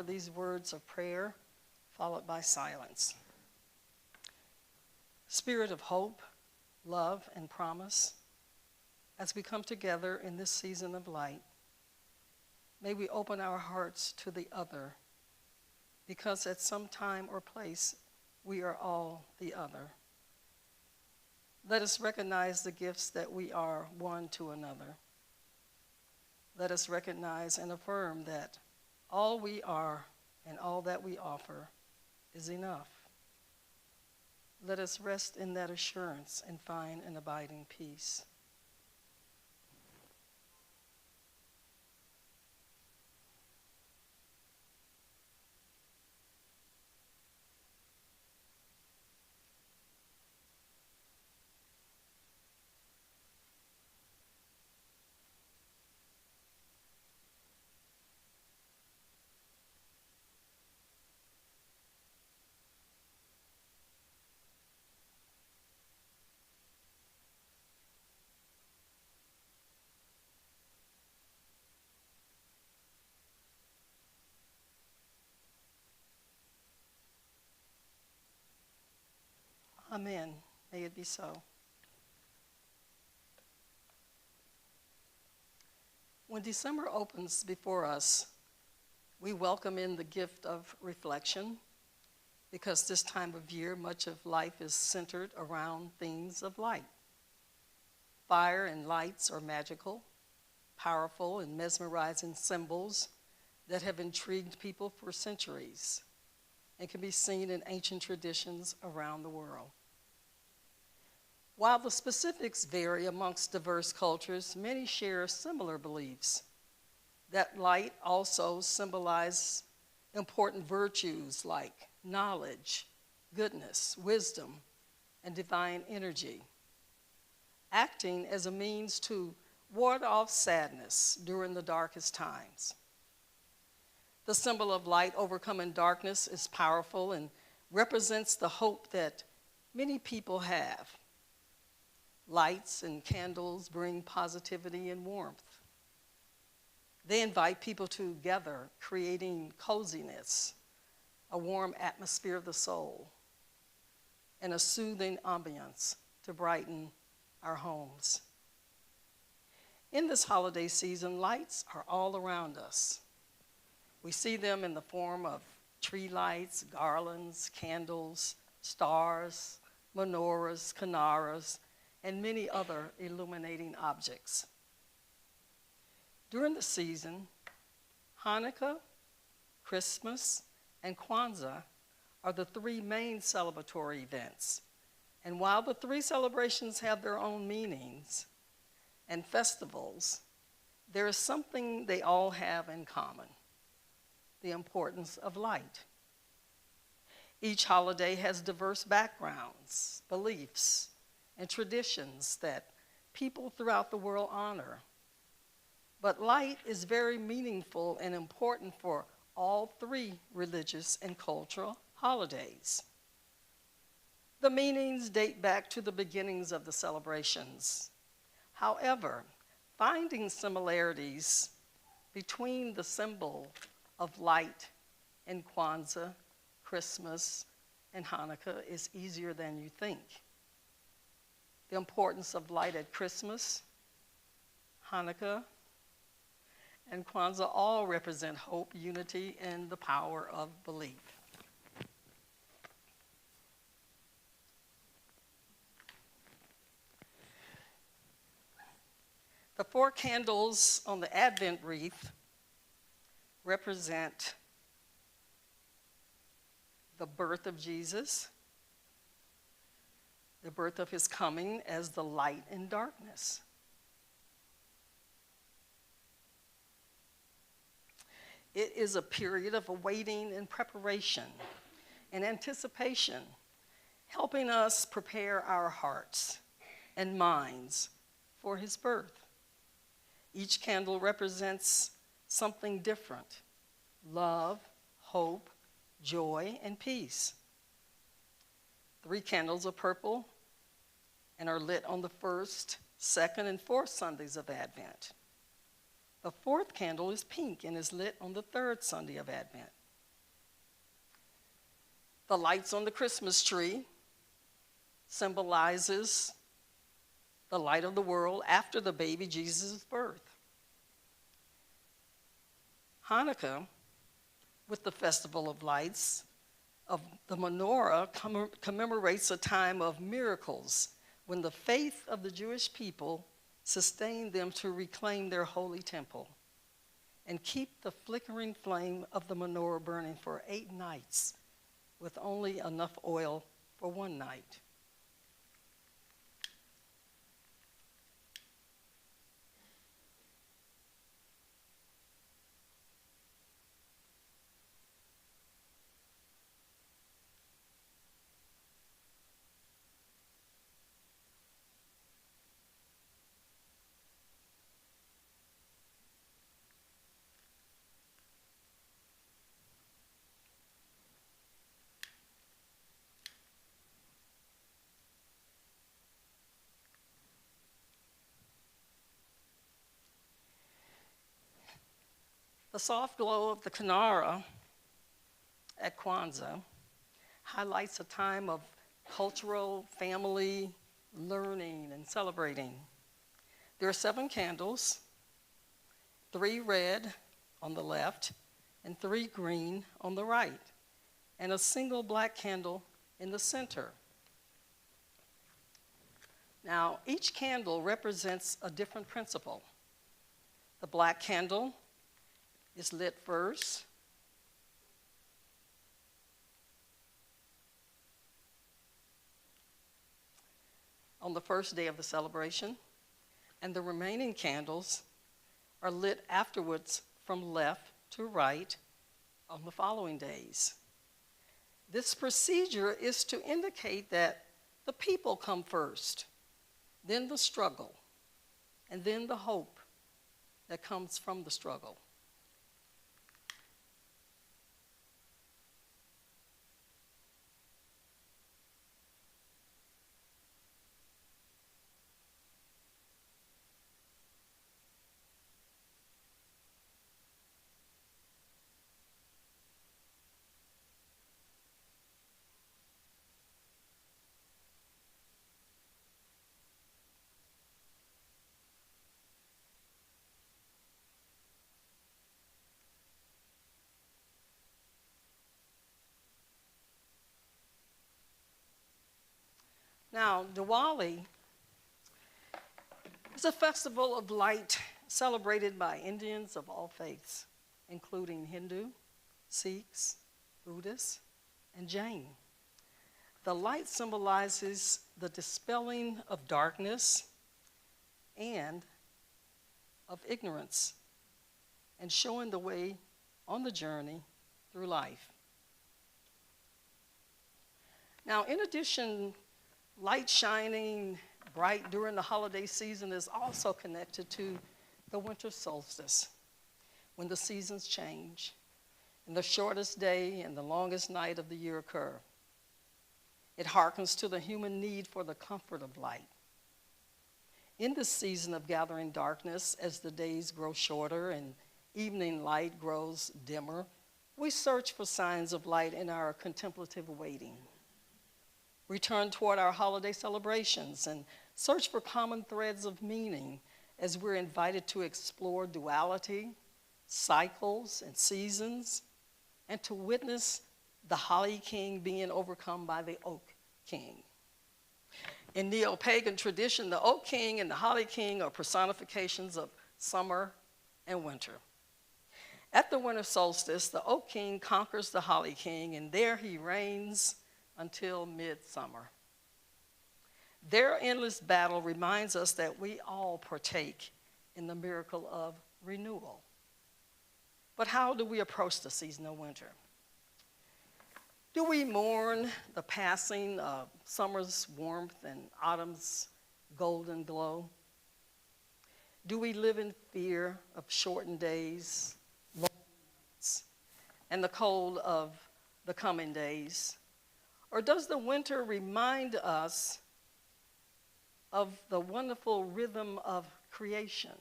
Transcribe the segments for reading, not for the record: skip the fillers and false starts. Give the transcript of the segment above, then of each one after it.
offer these words of prayer, followed by silence. Spirit of hope, love, and promise, as we come together in this season of light, may we open our hearts to the other, because at some time or place, we are all the other. Let us recognize the gifts that we are one to another. Let us recognize and affirm that all we are and all that we offer is enough. Let us rest in that assurance and find an abiding peace. Amen. May it be so. When December opens before us, we welcome in the gift of reflection, because this time of year, much of life is centered around themes of light. Fire and lights are magical, powerful, and mesmerizing symbols that have intrigued people for centuries and can be seen in ancient traditions around the world. While the specifics vary amongst diverse cultures, many share similar beliefs that light also symbolizes important virtues like knowledge, goodness, wisdom, and divine energy, acting as a means to ward off sadness during the darkest times. The symbol of light overcoming darkness is powerful and represents the hope that many people have. Lights and candles bring positivity and warmth. They invite people together, creating coziness, a warm atmosphere of the soul, and a soothing ambiance to brighten our homes. In this holiday season, lights are all around us. We see them in the form of tree lights, garlands, candles, stars, menorahs, kanaras, and many other illuminating objects. During the season, Hanukkah, Christmas, and Kwanzaa are the three main celebratory events. And while the three celebrations have their own meanings and festivals, there is something they all have in common: the importance of light. Each holiday has diverse backgrounds, beliefs, and traditions that people throughout the world honor. But light is very meaningful and important for all three religious and cultural holidays. The meanings date back to the beginnings of the celebrations. However, finding similarities between the symbol of light in Kwanzaa, Christmas, and Hanukkah is easier than you think. The importance of light at Christmas, Hanukkah, and Kwanzaa all represent hope, unity, and the power of belief. The 4 candles on the Advent wreath represent the birth of Jesus, the birth of his coming as the light in darkness. It is a period of awaiting and preparation and anticipation, helping us prepare our hearts and minds for his birth. Each candle represents something different: love, hope, joy, and peace. 3 candles are purple and are lit on the first, second, and fourth Sundays of Advent. The 4th candle is pink and is lit on the 3rd Sunday of Advent. The lights on the Christmas tree symbolizes the light of the world after the baby Jesus' birth. Hanukkah, with the Festival of Lights of the menorah, commemorates a time of miracles when the faith of the Jewish people sustained them to reclaim their holy temple and keep the flickering flame of the menorah burning for 8 nights with only enough oil for 1 night. The soft glow of the Kinara at Kwanzaa highlights a time of cultural, family, learning, and celebrating. There are 7 candles, 3 red on the left and 3 green on the right, and a single black candle in the center. Now, each candle represents a different principle. The black candle is lit first. On the first day of the celebration, and the remaining candles are lit afterwards from left to right on the following days. This procedure is to indicate that the people come first, then the struggle, and then the hope that comes from the struggle. Now, Diwali is a festival of light celebrated by Indians of all faiths, including Hindu, Sikhs, Buddhists, and Jain. The light symbolizes the dispelling of darkness and of ignorance and showing the way on the journey through life. Now, in addition, light shining bright during the holiday season is also connected to the winter solstice, when the seasons change and the shortest day and the longest night of the year occur. It harkens to the human need for the comfort of light. In this season of gathering darkness, as the days grow shorter and evening light grows dimmer, we search for signs of light in our contemplative waiting. We turn toward our holiday celebrations and search for common threads of meaning as we're invited to explore duality, cycles, and seasons, and to witness the Holly King being overcome by the Oak King. In neo-pagan tradition, the Oak King and the Holly King are personifications of summer and winter. At the winter solstice, the Oak King conquers the Holly King, and there he reigns until midsummer. Their endless battle reminds us that we all partake in the miracle of renewal. But how do we approach the season of winter? Do we mourn the passing of summer's warmth and autumn's golden glow? Do we live in fear of shortened days, long nights, and the cold of the coming days? Or does the winter remind us of the wonderful rhythm of creation?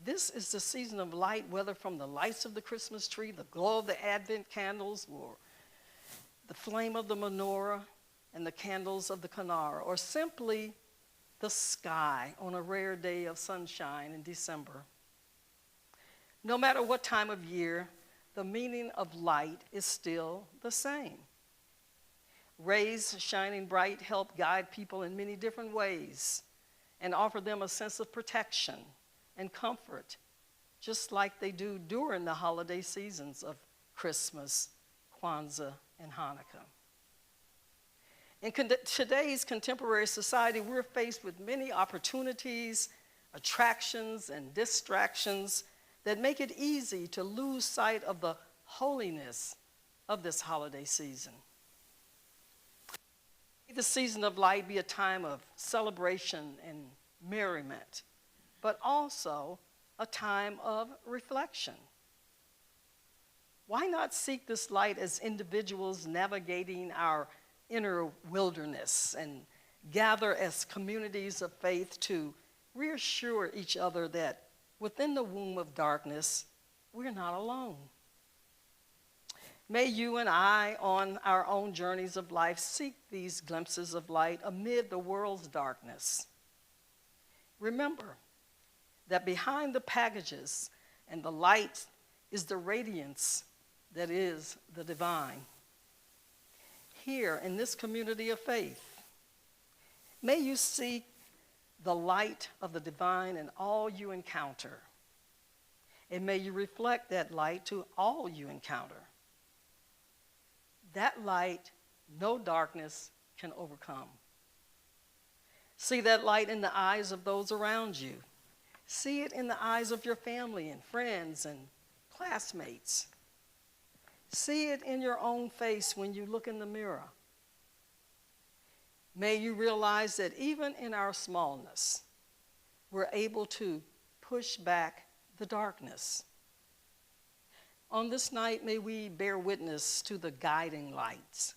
This is the season of light, whether from the lights of the Christmas tree, the glow of the Advent candles, or the flame of the menorah, and the candles of the Kanara, or simply the sky on a rare day of sunshine in December. No matter what time of year, the meaning of light is still the same. Rays shining bright help guide people in many different ways and offer them a sense of protection and comfort, just like they do during the holiday seasons of Christmas, Kwanzaa, and Hanukkah. In today's contemporary society, we're faced with many opportunities, attractions, and distractions that make it easy to lose sight of the holiness of this holiday season. May the season of light be a time of celebration and merriment, but also a time of reflection. Why not seek this light as individuals navigating our inner wilderness and gather as communities of faith to reassure each other that within the womb of darkness, we're not alone. May you and I, on our own journeys of life, seek these glimpses of light amid the world's darkness. Remember that behind the packages and the light is the radiance that is the divine. Here in this community of faith, may you seek the light of the divine in all you encounter, and may you reflect that light to all you encounter. That light no darkness can overcome. See that light in the eyes of those around you. See it in the eyes of your family and friends and classmates. See it in your own face when you look in the mirror. May you realize that even in our smallness, we're able to push back the darkness. On this night, may we bear witness to the guiding lights,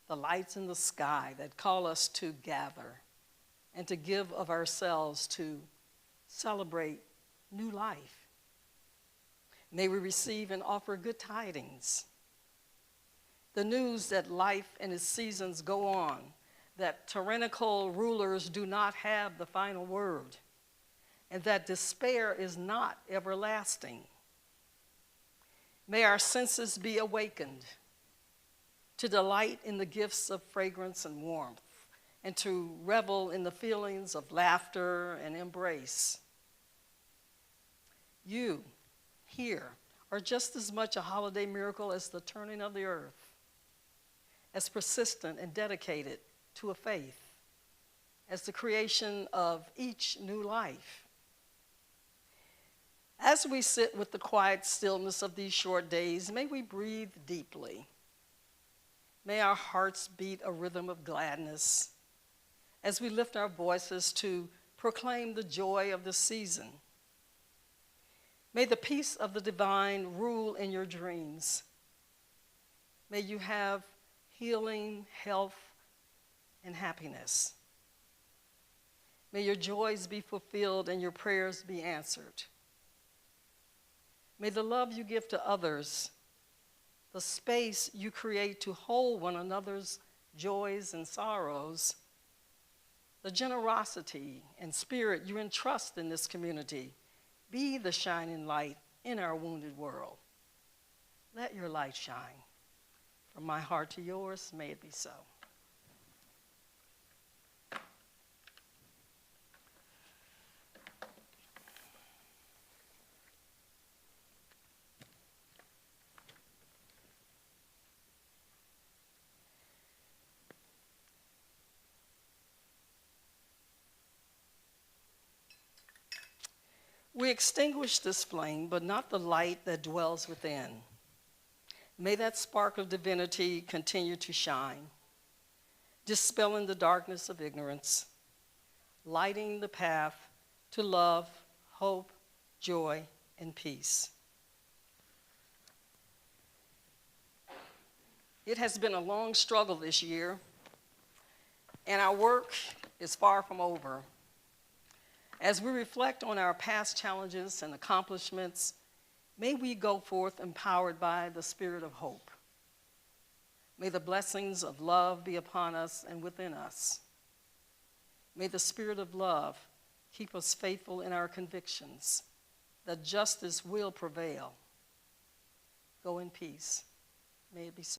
the lights in the sky that call us to gather and to give of ourselves to celebrate new life. May we receive and offer good tidings. The news that life and its seasons go on, that tyrannical rulers do not have the final word, and that despair is not everlasting. May our senses be awakened to delight in the gifts of fragrance and warmth, and to revel in the feelings of laughter and embrace. You, here, are just as much a holiday miracle as the turning of the earth, as persistent and dedicated to a faith, as the creation of each new life. As we sit with the quiet stillness of these short days, may we breathe deeply. May our hearts beat a rhythm of gladness as we lift our voices to proclaim the joy of the season. May the peace of the divine rule in your dreams. May you have healing, health, and happiness. May your joys be fulfilled and your prayers be answered. May the love you give to others, the space you create to hold one another's joys and sorrows, the generosity and spirit you entrust in this community, be the shining light in our wounded world. Let your light shine. From my heart to yours, may it be so. We extinguish this flame, but not the light that dwells within. May that spark of divinity continue to shine, dispelling the darkness of ignorance, lighting the path to love, hope, joy, and peace. It has been a long struggle this year, and our work is far from over. As we reflect on our past challenges and accomplishments, may we go forth empowered by the spirit of hope. May the blessings of love be upon us and within us. May the spirit of love keep us faithful in our convictions that justice will prevail. Go in peace. May it be so.